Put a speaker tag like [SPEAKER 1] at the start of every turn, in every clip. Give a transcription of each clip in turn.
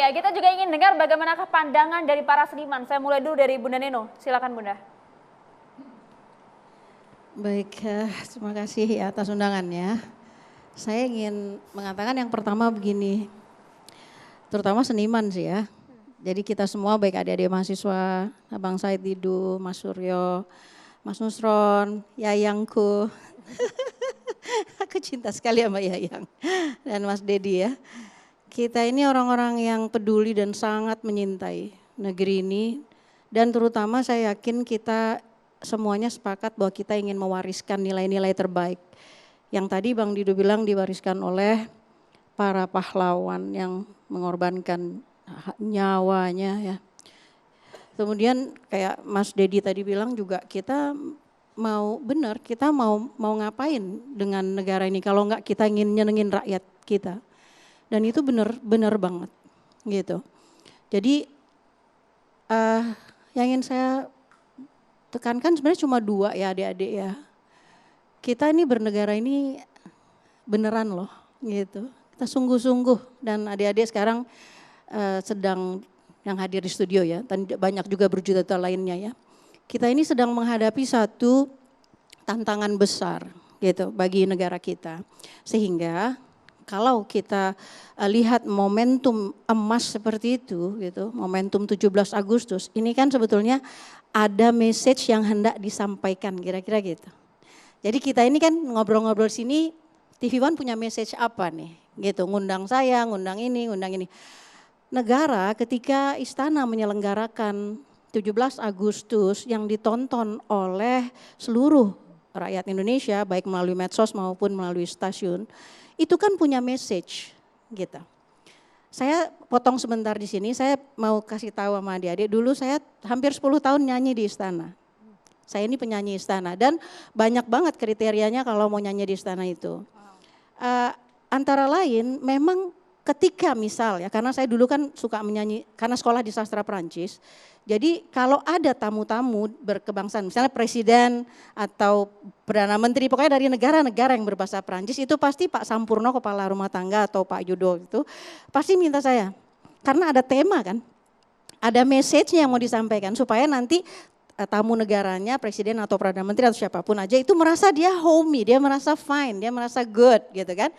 [SPEAKER 1] Ya, kita juga ingin dengar bagaimanakah pandangan dari para seniman. Saya mulai dulu dari Bunda Neno. Silakan Bunda.
[SPEAKER 2] Baik, terima kasih ya atas undangannya. Saya ingin mengatakan yang pertama begini, terutama seniman sih ya. Jadi kita semua baik adik-adik mahasiswa, Abang Said Didu, Mas Suryo, Mas Nusron, Yayangku. Aku cinta sekali sama Yayang dan Mas Dedi ya. Kita ini orang-orang yang peduli dan sangat menyintai negeri ini. Dan terutama saya yakin kita semuanya sepakat bahwa kita ingin mewariskan nilai-nilai terbaik. Yang tadi Bang Didu bilang diwariskan oleh para pahlawan yang mengorbankan nyawanya ya. Kemudian kayak Mas Dedi tadi bilang juga kita kita mau ngapain dengan negara ini kalau enggak kita ingin nyenengin rakyat kita. Dan itu benar banget gitu. Jadi yang ingin saya tekankan sebenarnya cuma dua ya adik-adik ya. Kita ini bernegara ini beneran loh gitu. Kita sungguh-sungguh dan adik-adik sekarang sedang yang hadir di studio ya. Dan banyak juga berjuta-juta lainnya ya. Kita ini sedang menghadapi satu tantangan besar gitu bagi negara kita. Sehingga kalau kita lihat momentum emas seperti itu gitu, momentum 17 Agustus, ini kan sebetulnya ada message yang hendak disampaikan kira-kira gitu. Jadi kita ini kan ngobrol-ngobrol sini, TV One punya message apa nih gitu, ngundang saya, ngundang ini. Negara ketika istana menyelenggarakan 17 Agustus yang ditonton oleh seluruh rakyat Indonesia baik melalui medsos maupun melalui stasiun, itu kan punya message gitu. Saya potong sebentar di sini, saya mau kasih tahu sama adik-adik, dulu saya hampir 10 tahun nyanyi di istana. Saya ini penyanyi istana dan banyak banget kriterianya kalau mau nyanyi di istana itu. Antara lain memang ketika misal ya, karena saya dulu kan suka menyanyi, karena sekolah di sastra Perancis. Jadi kalau ada tamu-tamu berkebangsaan, misalnya presiden atau perdana menteri, pokoknya dari negara-negara yang berbahasa Perancis, itu pasti Pak Sampurno kepala rumah tangga atau Pak Yudo itu pasti minta saya. Karena ada tema kan, ada message-nya yang mau disampaikan supaya nanti tamu negaranya, presiden atau perdana menteri atau siapapun aja itu merasa dia homey, dia merasa fine, dia merasa good gitu kan.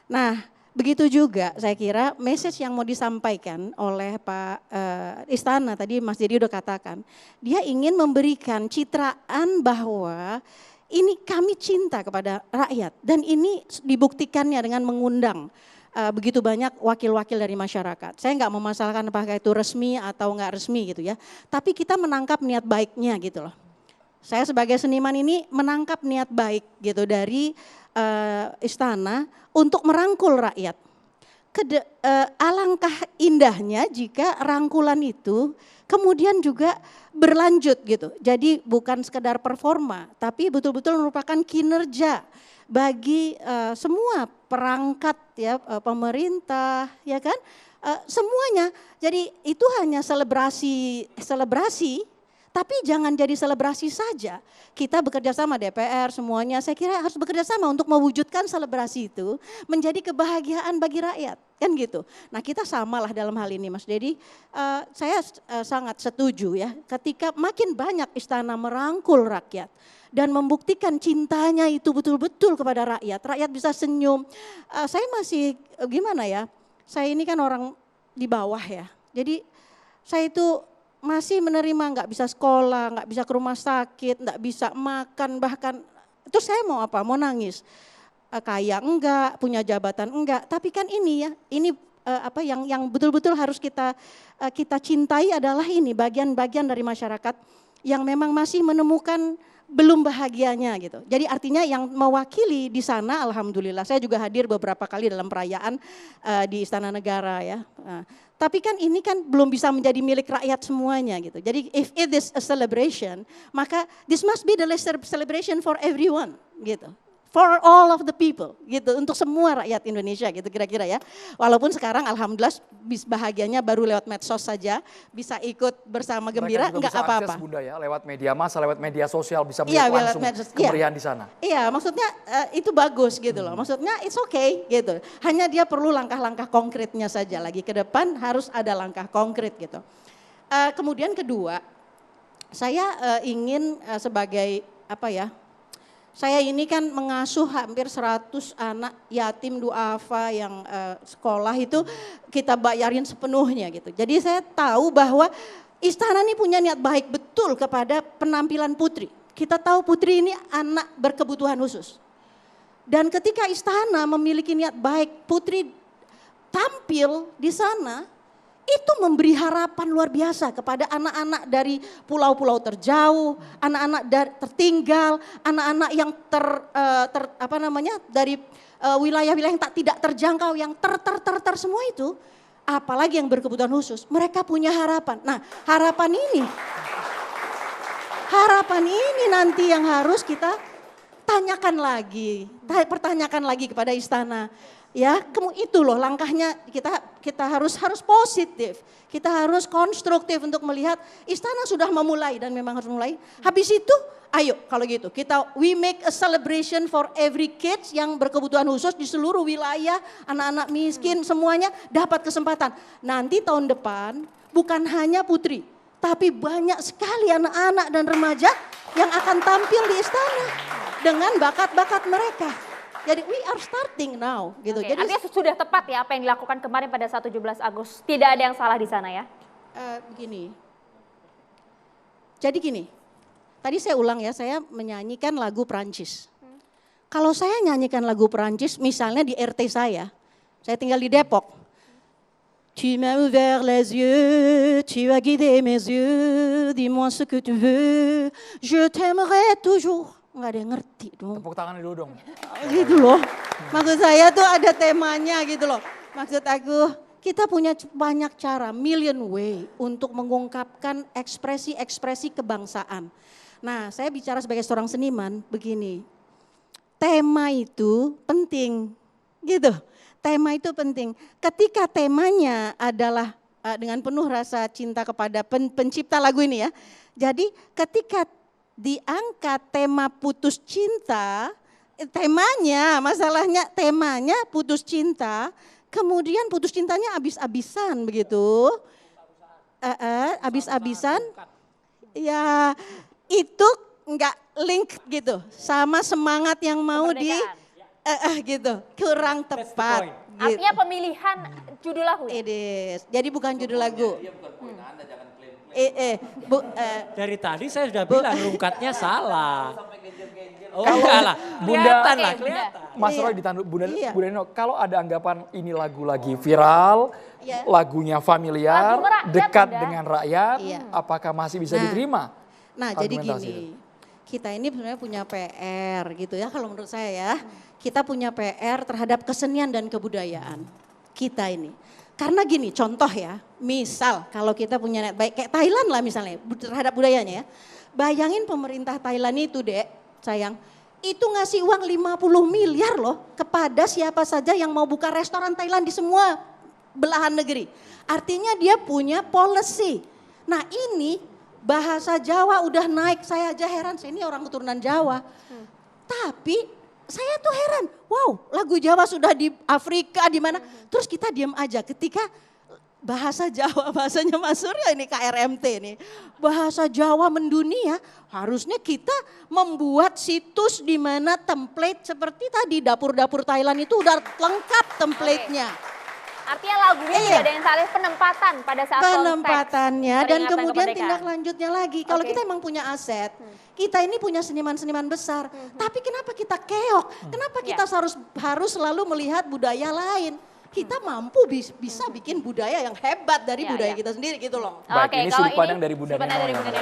[SPEAKER 2] Nah, begitu juga saya kira message yang mau disampaikan oleh Pak Istana tadi Mas Dedi udah katakan, dia ingin memberikan citraan bahwa ini kami cinta kepada rakyat dan ini dibuktikannya dengan mengundang begitu banyak wakil-wakil dari masyarakat. Saya nggak memasalahkan apakah itu resmi atau nggak resmi gitu ya, tapi kita menangkap niat baiknya gitu loh. Saya sebagai seniman ini menangkap niat baik gitu dari istana untuk merangkul rakyat. Alangkah indahnya jika rangkulan itu kemudian juga berlanjut gitu. Jadi bukan sekedar performa, tapi betul-betul merupakan kinerja bagi semua perangkat ya, pemerintah ya kan, semuanya. Jadi itu hanya selebrasi, tapi jangan jadi selebrasi saja. Kita bekerja sama DPR semuanya, saya kira harus bekerja sama untuk mewujudkan selebrasi itu menjadi kebahagiaan bagi rakyat, kan gitu. Nah kita samalah dalam hal ini Mas Dedi, saya sangat setuju ya ketika makin banyak istana merangkul rakyat dan membuktikan cintanya itu betul-betul kepada rakyat bisa senyum. Saya masih gimana ya, saya ini kan orang di bawah ya, jadi saya itu masih menerima nggak bisa sekolah, nggak bisa ke rumah sakit, nggak bisa makan, bahkan itu saya mau apa, mau nangis. Kaya enggak, punya jabatan enggak, tapi kan ini ya, ini apa yang betul-betul harus kita cintai adalah ini bagian-bagian dari masyarakat yang memang masih menemukan belum bahagianya gitu. Jadi artinya yang mewakili di sana, alhamdulillah saya juga hadir beberapa kali dalam perayaan di Istana Negara ya. Tapi kan ini kan belum bisa menjadi milik rakyat semuanya gitu. Jadi if it is a celebration, maka this must be the celebration for everyone gitu. For all of the people gitu, untuk semua rakyat Indonesia gitu kira-kira ya. Walaupun sekarang alhamdulillah bahagianya baru lewat medsos saja, bisa ikut bersama gembira,
[SPEAKER 3] Mereka juga
[SPEAKER 2] nggak
[SPEAKER 3] bisa
[SPEAKER 2] apa-apa.
[SPEAKER 3] akses Bunda ya, lewat media massa, lewat media sosial bisa
[SPEAKER 2] Iya,
[SPEAKER 3] melihat
[SPEAKER 2] lewat
[SPEAKER 3] langsung
[SPEAKER 2] medsos, iya.
[SPEAKER 3] kemeriahan di sana.
[SPEAKER 2] Iya, maksudnya itu bagus gitu loh. Maksudnya it's okay gitu. Hanya dia perlu langkah-langkah konkretnya saja lagi ke depan harus ada langkah konkret gitu. Kemudian kedua, saya ingin sebagai apa ya? Saya ini kan mengasuh hampir 100 anak yatim duafa yang sekolah itu kita bayarin sepenuhnya gitu. Jadi saya tahu bahwa istana ini punya niat baik betul kepada penampilan putri. Kita tahu putri ini anak berkebutuhan khusus. Dan ketika istana memiliki niat baik, putri tampil di sana, itu memberi harapan luar biasa kepada anak-anak dari pulau-pulau terjauh, anak-anak tertinggal, anak-anak yang dari wilayah-wilayah yang tidak terjangkau, yang semua itu, apalagi yang berkebutuhan khusus, mereka punya harapan. Nah, harapan ini nanti yang harus kita pertanyakan lagi kepada istana. Ya, itu loh langkahnya kita harus positif. Kita harus konstruktif untuk melihat istana sudah memulai dan memang harus mulai. Habis itu, ayo kalau gitu we make a celebration for every kids yang berkebutuhan khusus di seluruh wilayah, anak-anak miskin semuanya dapat kesempatan. Nanti tahun depan bukan hanya putri, tapi banyak sekali anak-anak dan remaja yang akan tampil di istana dengan bakat-bakat mereka. Jadi we are starting now gitu.
[SPEAKER 1] Oke,
[SPEAKER 2] Jadi
[SPEAKER 1] artinya sudah tepat ya apa yang dilakukan kemarin pada saat 17 Agustus. Tidak ada yang salah di sana ya.
[SPEAKER 2] begini. Jadi gini. Tadi saya ulang ya, saya menyanyikan lagu Perancis. Kalau saya nyanyikan lagu Perancis misalnya di RT saya tinggal di Depok. Tu m'as ouvert les yeux, tu as guidé mes yeux, dis-moi ce que tu veux, je t'aimerai toujours. Nggak ada yang ngerti dong.
[SPEAKER 3] Tepuk tangan dulu dong.
[SPEAKER 2] Gitu loh. Maksud saya tuh ada temanya gitu loh. Maksud aku kita punya banyak cara, million way untuk mengungkapkan ekspresi-ekspresi kebangsaan. Nah, saya bicara sebagai seorang seniman begini. Tema itu penting gitu. Tema itu penting. Ketika temanya adalah dengan penuh rasa cinta kepada pencipta lagu ini ya. Jadi ketika diangkat tema putus cinta, masalahnya temanya putus cinta, kemudian putus cintanya habis-habisan begitu, habis-habisan, ya itu enggak link gitu sama semangat yang mau gitu, kurang tepat. Gitu.
[SPEAKER 1] Artinya pemilihan judul lagu ya?
[SPEAKER 2] Jadi bukan judul lagu.
[SPEAKER 4] Dari tadi saya sudah bilang rungkatnya salah. Oh
[SPEAKER 3] Kalau
[SPEAKER 4] enggak lah, kelihatan lah,
[SPEAKER 1] Oke,
[SPEAKER 4] kelihatan.
[SPEAKER 3] Mas
[SPEAKER 2] Iya.
[SPEAKER 3] Roy ditanduk Bunda
[SPEAKER 2] Iya.
[SPEAKER 3] Nino, kalau ada anggapan ini lagu lagi viral,
[SPEAKER 2] Iya.
[SPEAKER 3] lagunya familiar,
[SPEAKER 1] Lagu merakyat,
[SPEAKER 3] dekat
[SPEAKER 1] Bunda.
[SPEAKER 3] dengan rakyat,
[SPEAKER 2] Iya.
[SPEAKER 3] apakah masih bisa
[SPEAKER 2] Nah.
[SPEAKER 3] diterima?
[SPEAKER 2] Nah jadi
[SPEAKER 3] Argumentasi
[SPEAKER 2] gini, kita ini sebenarnya punya PR gitu ya kalau menurut saya ya. Kita punya PR terhadap kesenian dan kebudayaan kita ini. Karena gini contoh ya, misal kalau kita punya niat baik kayak Thailand lah misalnya terhadap budayanya ya. Bayangin pemerintah Thailand itu dek sayang, itu ngasih uang 50 miliar loh kepada siapa saja yang mau buka restoran Thailand di semua belahan negeri. Artinya dia punya policy. Nah ini bahasa Jawa udah naik, saya aja heran, saya ini orang keturunan Jawa. Tapi saya tuh heran, wow lagu Jawa sudah di Afrika di mana, terus kita diam aja ketika bahasa Jawa, bahasanya Mas Surya ini KRMT nih, bahasa Jawa mendunia, harusnya kita membuat situs di mana template seperti tadi dapur-dapur Thailand itu udah lengkap template-nya.
[SPEAKER 1] Artinya lagunya
[SPEAKER 2] Iya.
[SPEAKER 1] tidak ada yang salah, penempatan pada saat
[SPEAKER 2] Penempatannya dan
[SPEAKER 1] peringatan
[SPEAKER 2] kemudian
[SPEAKER 1] kemerdekaan.
[SPEAKER 2] tindak lanjutnya lagi. Kalau
[SPEAKER 1] Oke.
[SPEAKER 2] kita emang punya aset, kita ini punya seniman-seniman besar. Tapi kenapa kita keok? Kenapa kita harus selalu melihat budaya lain? Kita mampu bisa bikin budaya yang hebat dari
[SPEAKER 1] Iya,
[SPEAKER 2] budaya
[SPEAKER 1] iya.
[SPEAKER 2] kita sendiri gitu loh.
[SPEAKER 3] Baik,
[SPEAKER 1] Oke,
[SPEAKER 3] ini
[SPEAKER 1] kalau
[SPEAKER 3] sudut pandang dari Bunda
[SPEAKER 1] sudut pandang
[SPEAKER 3] Neno
[SPEAKER 1] dari
[SPEAKER 3] yang
[SPEAKER 1] Bunda